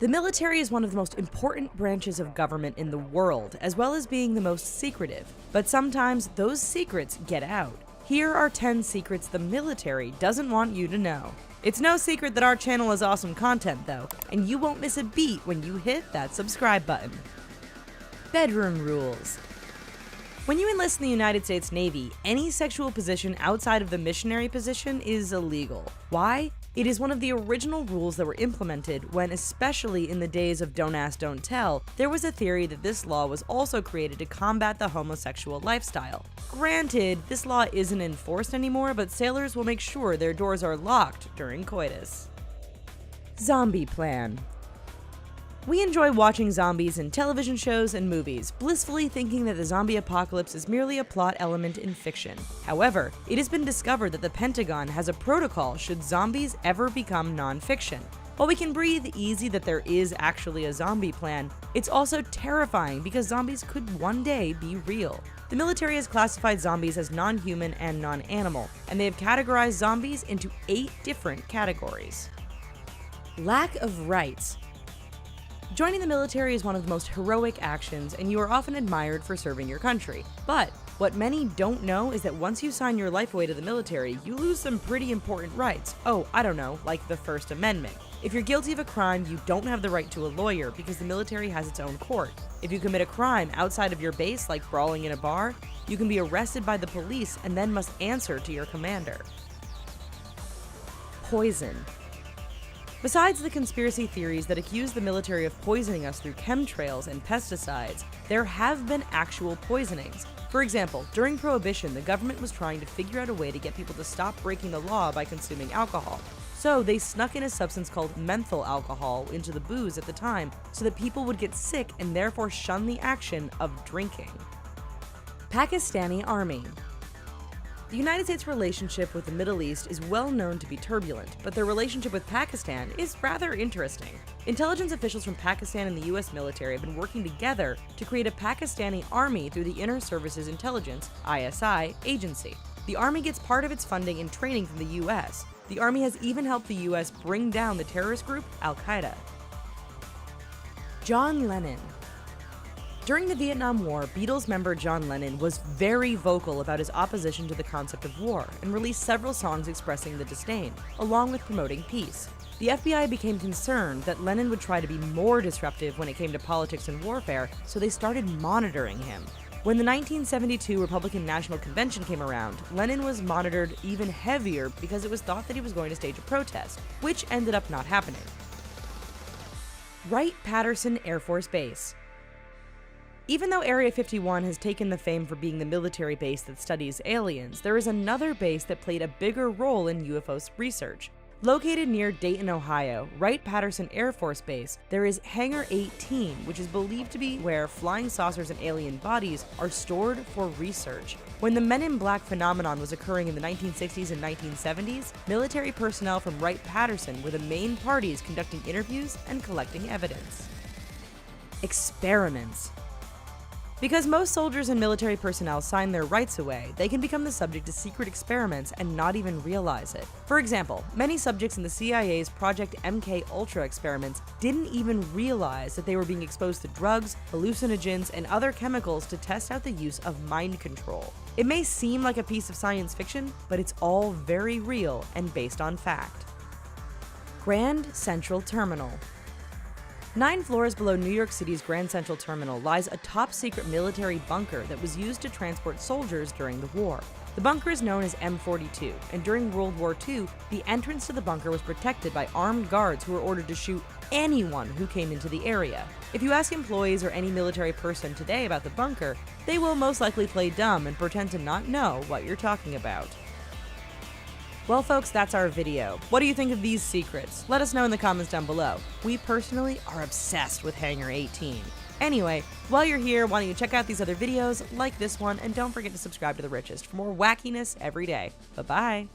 The military is one of the most important branches of government in the world, as well as being the most secretive. But sometimes those secrets get out. Here are 10 secrets the military doesn't want you to know. It's no secret that our channel has awesome content though, and you won't miss a beat when you hit that subscribe button. Bedroom rules. When you enlist in the United States Navy, any sexual position outside of the missionary position is illegal. Why? It is one of the original rules that were implemented when, especially in the days of Don't Ask, Don't Tell, there was a theory that this law was also created to combat the homosexual lifestyle. Granted, this law isn't enforced anymore, but sailors will make sure their doors are locked during coitus. Zombie plan. We enjoy watching zombies in television shows and movies, blissfully thinking that the zombie apocalypse is merely a plot element in fiction. However, it has been discovered that the Pentagon has a protocol should zombies ever become non-fiction. While we can breathe easy that there is actually a zombie plan, it's also terrifying because zombies could one day be real. The military has classified zombies as non-human and non-animal, and they have categorized zombies into 8 different categories. Lack of rights. Joining the military is one of the most heroic actions, and you are often admired for serving your country. But what many don't know is that once you sign your life away to the military, you lose some pretty important rights. Oh, I don't know, like the First Amendment. If you're guilty of a crime, you don't have the right to a lawyer because the military has its own court. If you commit a crime outside of your base, like brawling in a bar, you can be arrested by the police and then must answer to your commander. Poison. Besides the conspiracy theories that accuse the military of poisoning us through chemtrails and pesticides, there have been actual poisonings. For example, during Prohibition, the government was trying to figure out a way to get people to stop breaking the law by consuming alcohol. So they snuck in a substance called menthol alcohol into the booze at the time so that people would get sick and therefore shun the action of drinking. Pakistani Army. The United States' relationship with the Middle East is well known to be turbulent, but their relationship with Pakistan is rather interesting. Intelligence officials from Pakistan and the US military have been working together to create a Pakistani army through the Inter Services Intelligence (ISI) agency. The army gets part of its funding and training from the US. The army has even helped the US bring down the terrorist group Al-Qaeda. John Lennon. During the Vietnam War, Beatles member John Lennon was very vocal about his opposition to the concept of war and released several songs expressing the disdain, along with promoting peace. The FBI became concerned that Lennon would try to be more disruptive when it came to politics and warfare, so they started monitoring him. When the 1972 Republican National Convention came around, Lennon was monitored even heavier because it was thought that he was going to stage a protest, which ended up not happening. Wright-Patterson Air Force Base. Even though Area 51 has taken the fame for being the military base that studies aliens, there is another base that played a bigger role in UFO research. Located near Dayton, Ohio, Wright-Patterson Air Force Base, there is Hangar 18, which is believed to be where flying saucers and alien bodies are stored for research. When the Men in Black phenomenon was occurring in the 1960s and 1970s, military personnel from Wright-Patterson were the main parties conducting interviews and collecting evidence. Experiments. Because most soldiers and military personnel sign their rights away, they can become the subject of secret experiments and not even realize it. For example, many subjects in the CIA's Project MK Ultra experiments didn't even realize that they were being exposed to drugs, hallucinogens, and other chemicals to test out the use of mind control. It may seem like a piece of science fiction, but it's all very real and based on fact. Grand Central Terminal. 9 floors below New York City's Grand Central Terminal lies a top-secret military bunker that was used to transport soldiers during the war. The bunker is known as M42, and during World War II, the entrance to the bunker was protected by armed guards who were ordered to shoot anyone who came into the area. If you ask employees or any military person today about the bunker, they will most likely play dumb and pretend to not know what you're talking about. Well folks, that's our video. What do you think of these secrets? Let us know in the comments down below. We personally are obsessed with Hangar 18. Anyway, while you're here, why don't you check out these other videos, like this one, and don't forget to subscribe to The Richest for more wackiness every day. Bye-bye!